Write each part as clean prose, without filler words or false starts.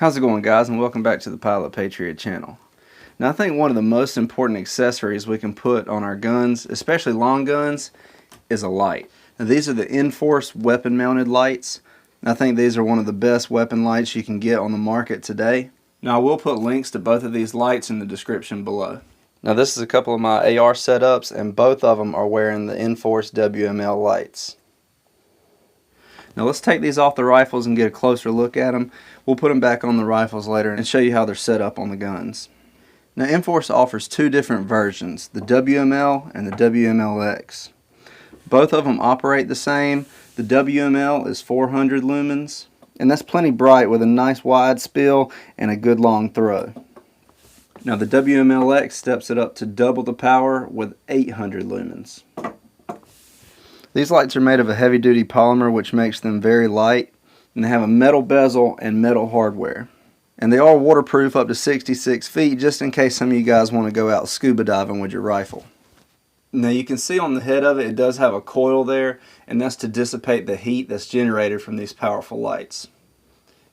How's it going, guys, and welcome back to the Pilot Patriot channel. Now, I think one of the most important accessories we can put on our guns, especially long guns, is a light. Now, these are the Inforce Weapon Mounted Lights. I think these are one of the best weapon lights you can get on the market today. Now, I will put links to both of these lights in the description below. Now, this is a couple of my AR setups, and both of them are wearing the Inforce WML lights. Now let's take these off the rifles and get a closer look at them. We'll put them back on the rifles later and show you how they're set up on the guns. Now, Inforce offers two different versions, the WML and the WMLX. Both of them operate the same. The WML is 400 lumens, and that's plenty bright with a nice wide spill and a good long throw. Now the WMLX steps it up to double the power with 800 lumens. These lights are made of a heavy-duty polymer, which makes them very light, and they have a metal bezel and metal hardware. And they are waterproof up to 66 feet, just in case some of you guys want to go out scuba diving with your rifle. Now you can see on the head of it, it does have a coil there, and that's to dissipate the heat that's generated from these powerful lights.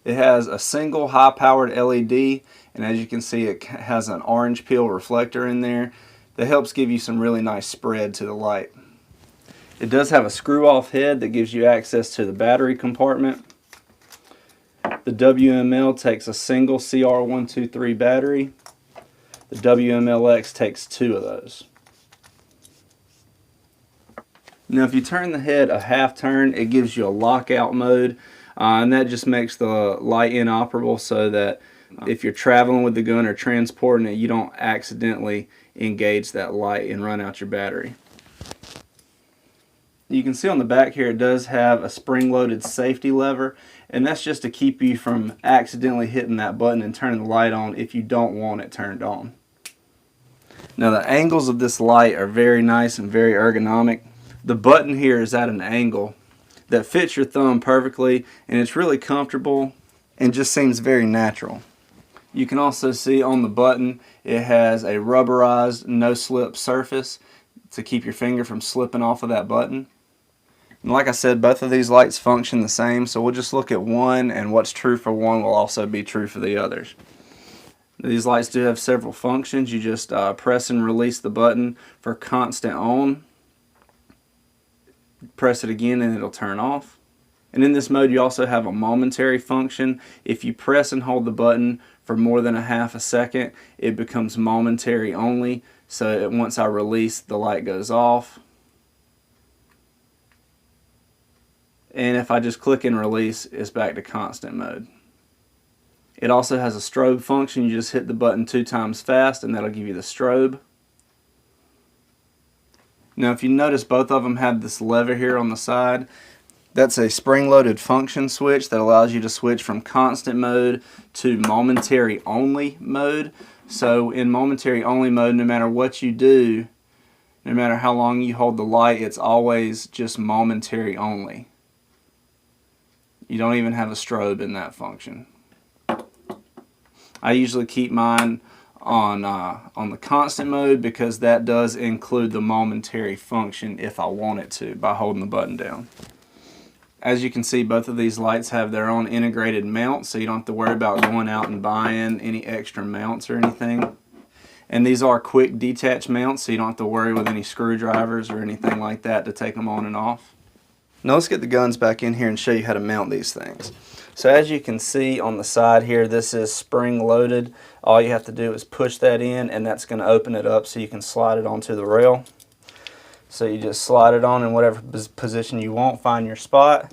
It has a single high-powered LED, and as you can see, it has an orange peel reflector in there that helps give you some really nice spread to the light. It does have a screw-off head that gives you access to the battery compartment. The WML takes a single CR123 battery. The WMLX takes two of those. Now if you turn the head a half turn, it gives you a lockout mode, and that just makes the light inoperable so that if you're traveling with the gun or transporting it, you don't accidentally engage that light and run out your battery. You can see on the back here it does have a spring-loaded safety lever, and that's just to keep you from accidentally hitting that button and turning the light on if you don't want it turned on. Now the angles of this light are very nice and very ergonomic. The button here is at an angle that fits your thumb perfectly, and it's really comfortable and just seems very natural. You can also see on the button it has a rubberized no-slip surface to keep your finger from slipping off of that button. And like I said, both of these lights function the same, so we'll just look at one, and what's true for one will also be true for the others. These lights do have several functions. You just press and release the button for constant on. Press it again and it'll turn off. And in this mode you also have a momentary function. If you press and hold the button for more than a half a second, it becomes momentary only. So once I release, the light goes off. And if I just click and release, it's back to constant mode. It also has a strobe function. You just hit the button 2 times fast and that'll give you the strobe. Now if you notice, both of them have this lever here on the side. That's a spring-loaded function switch that allows you to switch from constant mode to momentary only mode. So in momentary only mode, no matter what you do, no matter how long you hold the light, it's always just momentary only. You don't even have a strobe in that function. I usually keep mine on the constant mode because that does include the momentary function if I want it to by holding the button down. As you can see, both of these lights have their own integrated mounts, so you don't have to worry about going out and buying any extra mounts or anything. And these are quick detach mounts, so you don't have to worry with any screwdrivers or anything like that to take them on and off. Now let's get the guns back in here and show you how to mount these things. So as you can see on the side here, this is spring loaded. All you have to do is push that in, and that's going to open it up so you can slide it onto the rail. So you just slide it on in whatever position you want, find your spot,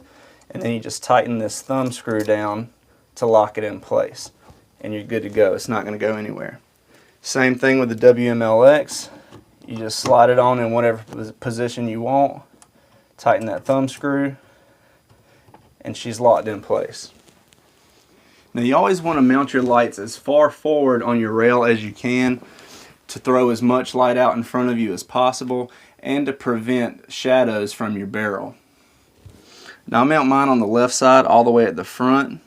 and then you just tighten this thumb screw down to lock it in place. And you're good to go. It's not going to go anywhere. Same thing with the WMLX. You just slide it on in whatever position you want, tighten that thumb screw, and she's locked in place. Now you always want to mount your lights as far forward on your rail as you can to throw as much light out in front of you as possible and to prevent shadows from your barrel. Now I mount mine on the left side all the way at the front.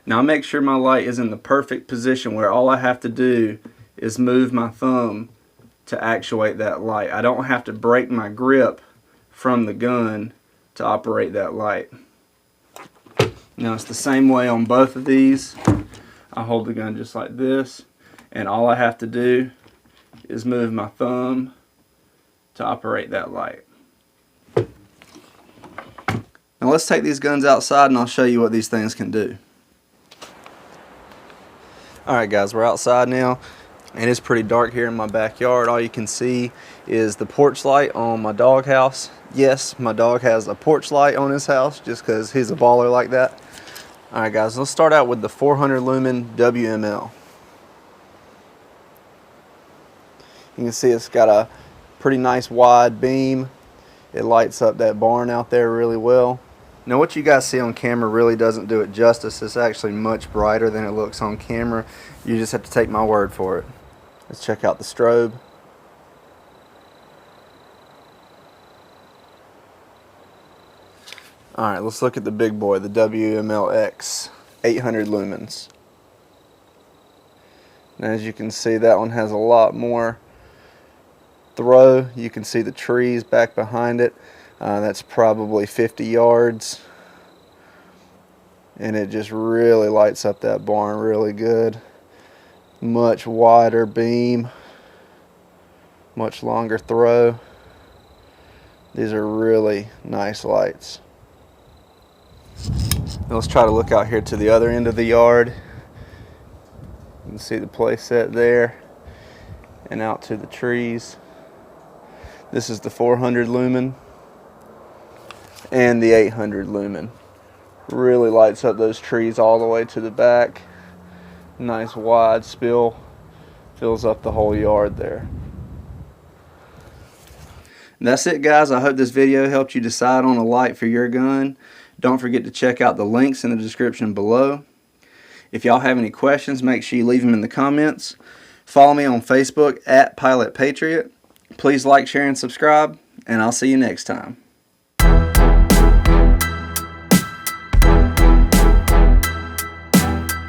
Now I make sure my light is in the perfect position where all I have to do is move my thumb to actuate that light. I don't have to break my grip from the gun to operate that light. Now it's the same way on both of these. I hold the gun just like this, and all I have to do is move my thumb to operate that light. Now let's take these guns outside and I'll show you what these things can do. Alright guys, we're outside now and it's pretty dark here in my backyard. All you can see is the porch light on my dog house. Yes, my dog has a porch light on his house just because he's a baller like that. Alright guys, let's start out with the 400 lumen WML. You can see it's got a pretty nice wide beam. It lights up that barn out there really well. Now what you guys see on camera really doesn't do it justice. It's actually much brighter than it looks on camera. You just have to take my word for it. Let's check out the strobe. Alright, let's look at the big boy, the WMLX 800 lumens. And as you can see, that one has a lot more throw. You can see the trees back behind it. That's probably 50 yards. And it just really lights up that barn really good. Much wider beam, much longer throw. These are really nice lights. Now let's try to look out here to the other end of the yard. You can see the play set there and out to the trees. This is the 400 lumen and the 800 lumen. Really lights up those trees all the way to the back. Nice wide spill, fills up the whole yard there. And that's it guys. I hope this video helped you decide on a light for your gun. Don't forget to check out the links in the description below. If y'all have any questions, make sure you leave them in the comments. Follow me on Facebook @PilotPatriot. Please like, share, and subscribe, and I'll see you next time.